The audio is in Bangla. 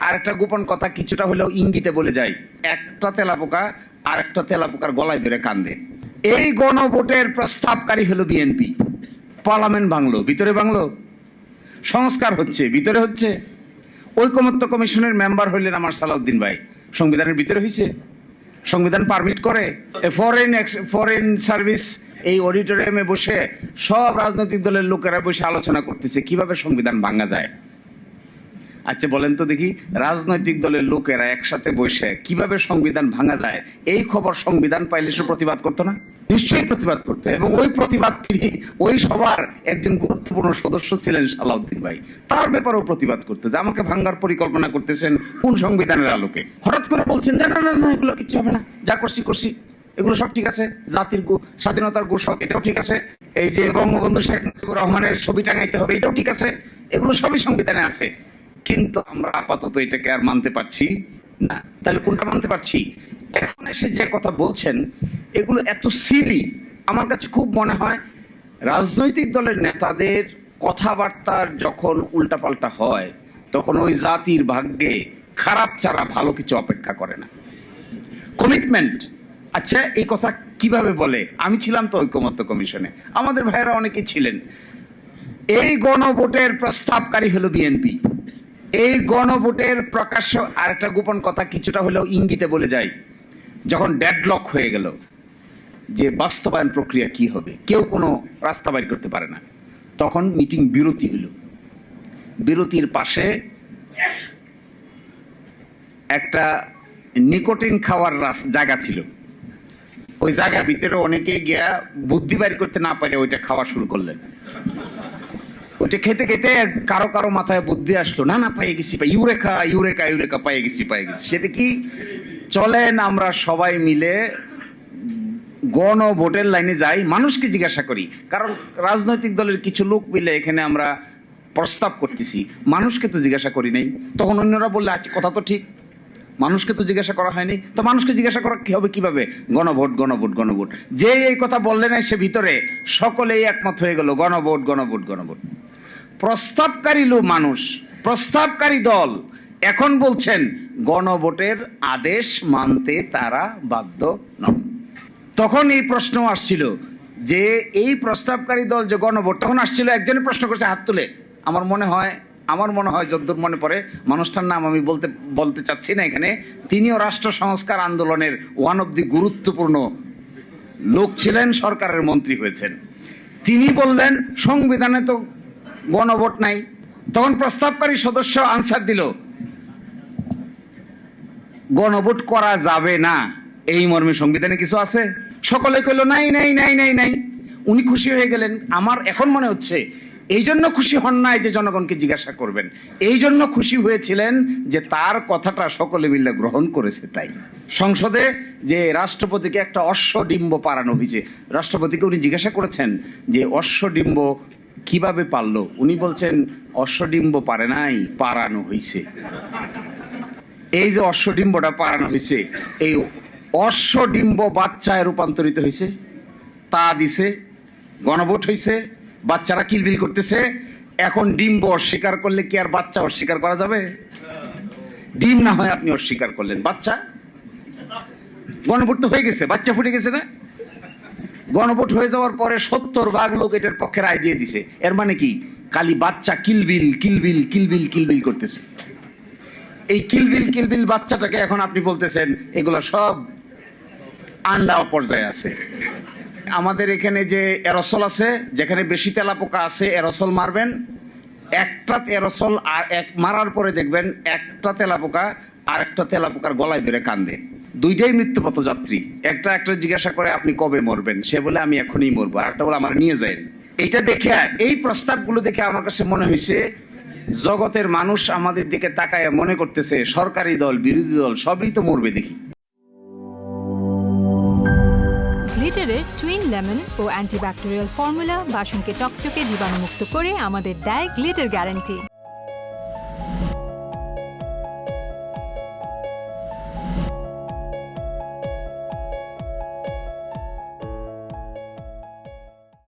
আরেকটা গোপন কথা কিছুটা হলেও ইঙ্গিতে বলে যায়, একটা তেলাপোকা আরেকটা তেলাপোকার গলায় ধরে কান্দে। এই গণভোটের প্রস্তাবকারী হলো বিএনপি। পার্লামেন্ট ভাঙলো, ভিতরে ভাঙলো, সংস্কার হচ্ছে, ভিতরে হচ্ছে। ঐকমত্য কমিশনের মেম্বার হইলেন আমার সালাউদ্দিন ভাই, সংবিধানের ভিতরে হয়েছে? সংবিধান পারমিট করে? ফরেন সার্ভিস এই অডিটোরিয়ামে বসে সব রাজনৈতিক দলের লোকেরা বসে আলোচনা করতেছে কিভাবে সংবিধান ভাঙা যায়। আচ্ছা বলেন তো দেখি, রাজনৈতিক দলের লোকেরা একসাথে বসে কিভাবে সংবিধান ভাঙা যায় এই খবর সংবিধান পাইলে সে প্রতিবাদ করতো না? নিশ্চয়ই প্রতিবাদ করতো। এবং ওই প্রতিবাদ ওই সবার একজন গুরুত্বপূর্ণ সদস্য ছিলেন সালাউদ্দিন ভাই, তার ব্যাপারেও প্রতিবাদ করতো যে আমাকে ভাঙার পরিকল্পনা করতেছেন কোন সংবিধানের আলোকে। হঠাৎ করে বলছেন যে না না না, এগুলো কিচ্ছু হবে না, যা করছি করছি, এগুলো সব ঠিক আছে, জাতির স্বাধীনতার ঘোষক এটাও ঠিক আছে, এই যে বঙ্গবন্ধু শেখ মুজিবুর রহমানের ছবি টাঙাইতে হবে এটাও ঠিক আছে, এগুলো সবই সংবিধানে আছে। কিন্তু আমরা আপাতত এটাকে আর মানতে পারছি না। তাহলে কোনটা মানতে পারছি? এখন এসে যে কথা বলছেন এগুলো এত সিলি, আমার কাছে খুব মনে হয় রাজনৈতিক দলের নেতাদের কথাবার্তার যখন উল্টাপাল্টা হয় তখন ওই জাতির ভাগ্যে খারাপ ছাড়া ভালো কিছু অপেক্ষা করে না। কমিটমেন্ট। আচ্ছা এই কথা কিভাবে বলে? আমি ছিলাম তো ঐকমত্য কমিশনে, আমাদের ভাইয়েরা অনেকে ছিলেন। এই গণভোটের প্রস্তাবকারী হলো বিএনপি। এই গণভোটের প্রকাশ্য আরেকটা গোপন কথা কিছুটা হলেও ইঙ্গিতে বলে যায়, যখন ডেডলক হয়ে গেল যে বাস্তবায়ন প্রক্রিয়া কি হবে, কেউ কোনো রাস্তা বাইর করতে পারে না, তখন মিটিং বিরতি হইল। বিরতির পাশে একটা নিকোটিন খাওয়ার জায়গা ছিল, ওই জায়গার ভিতরে অনেকে গিয়া বুদ্ধি বাইর করতে না পারে ওইটা খাওয়া শুরু করলেন। ওইটা খেতে খেতে কারো কারো মাথায় বুদ্ধি আসলো, না না পেয়ে গেছি, ইউরেকা ইউরেকা ইউরেকা পেয়ে গেছি পেয়ে গেছি। সেটা কি? চলেন আমরা সবাই মিলে গণভোটের লাইনে যাই, মানুষকে জিজ্ঞাসা করি। কারণ রাজনৈতিক দলের কিছু লোক মিলে এখানে আমরা প্রস্তাব করতেছি, মানুষকে তো জিজ্ঞাসা করি নাই। তখন অন্যরা বললে আচ্ছা কথা তো ঠিক, মানুষকে তো জিজ্ঞাসা করা হয়নি, তো মানুষকে জিজ্ঞাসা করা কি হবে কিভাবে? গণভোট গণভোট গণভোট। যে এই কথা বললে না সে ভিতরে সকলেই একমত হয়ে গেল গণভোট গণভোট গণভোট। প্রস্তাবকারী লোক মানুষ, প্রস্তাবকারী দল এখন বলছেন গণভোটের আদেশ মানতে তারা বাধ্য নন। তখন এই প্রশ্ন আসছিল যে এই প্রস্তাবকারী দল যে গণভোট, তখন আসছিল একজনই প্রশ্ন করছে হাত তুলে, আমার মনে হয় যদ্দূর মনে পড়ে, মানুষটার নাম আমি বলতে চাচ্ছি না এখানে, তিনিও রাষ্ট্র সংস্কার আন্দোলনের ওয়ান অফ দি গুরুত্বপূর্ণ লোক ছিলেন, সরকারের মন্ত্রী হয়েছেন। তিনি বললেন সংবিধানে তো গণভোট নাই। তখন প্রস্তাবকারী সদস্য আনসার দিল গণভোট করা যাবে না, এই মর্মে সংবিধানে কিছু আছে? সকলে কইল নাই নাই নাই নাই নাই। উনি খুশি হয়ে গেলেন। আমার এখন মনে হচ্ছে এই জন্য খুশি হন নাই যে জনগণকে জিজ্ঞাসা করবেন, এই জন্য খুশি হয়েছিলেন যে তার কথাটা সকলে মিলে গ্রহণ করেছে। তাই সংসদে যে রাষ্ট্রপতিকে একটা অশ্বডিম্ব পাড়ানো হয়েছে, রাষ্ট্রপতিকে উনি জিজ্ঞাসা করেছেন যে অশ্বডিম্ব কিভাবে পারলো? উনি বলছেন অশ্বডিম্ব পারে নাই, পাড়ানো হয়েছে। এই যে অশ্বডিম্বটা পাড়ানো হয়েছে, এই অশ্বডিম্ব বাচ্চায় রূপান্তরিত হয়েছে, তা দিছে, গণভোট হয়েছে, বাচ্চারা কিলবিল করতেছে। এখন ডিম্ব অস্বীকার করলে কি আর বাচ্চা অস্বীকার করা যাবে? ডিম না হয় আপনি অস্বীকার করলেন, বাচ্চা গণভোট তো হয়ে গেছে, বাচ্চা ফুটে গেছে না? গণভোট হয়ে যাওয়ার পরে 70% লোক এটার পক্ষে রায় দিয়ে দিছে। এর মানে কি? খালি বাচ্চা কিলবিল কিলবিল কিলবিল কিলবিল করতেছে। এই কিলবিল কিলবিল বাচ্চাটাকে এখন আপনি বলতেছেন এগুলো সব আন্ডা পর্যায়ে আছে। আমাদের এখানে যে এরসল আছে, যেখানে বেশি তেলাপোকা আছে এরসল মারবেন, একটা এরসল আর মারার পরে দেখবেন একটা তেলাপোকা আর একটা তেলাপোকার গলায় ধরে কান্দে। দুইটাই মৃত্যুপথ যাত্রী। একটা জিজ্ঞাসা করে আপনি কবে মরবেন, সে বলে আমি এখনই মরবো, আর একটা বলে আমার নিয়ে যায়। এইটা দেখে, এই প্রস্তাবগুলো দেখে আমার কাছে মনে হয়েছে জগতের মানুষ আমাদের দিকে তাকায় মনে করতেছে সরকারি দল বিরোধী দল সবই তো মরবে দেখি। গ্লিটারের টুইন লেমন ও অ্যান্টিব্যাকটেরিয়াল ফর্মুলা বাসনকে চকচকে জীবাণুমুক্ত করে আমাদের দেয় গ্লিটার গ্যারান্টি।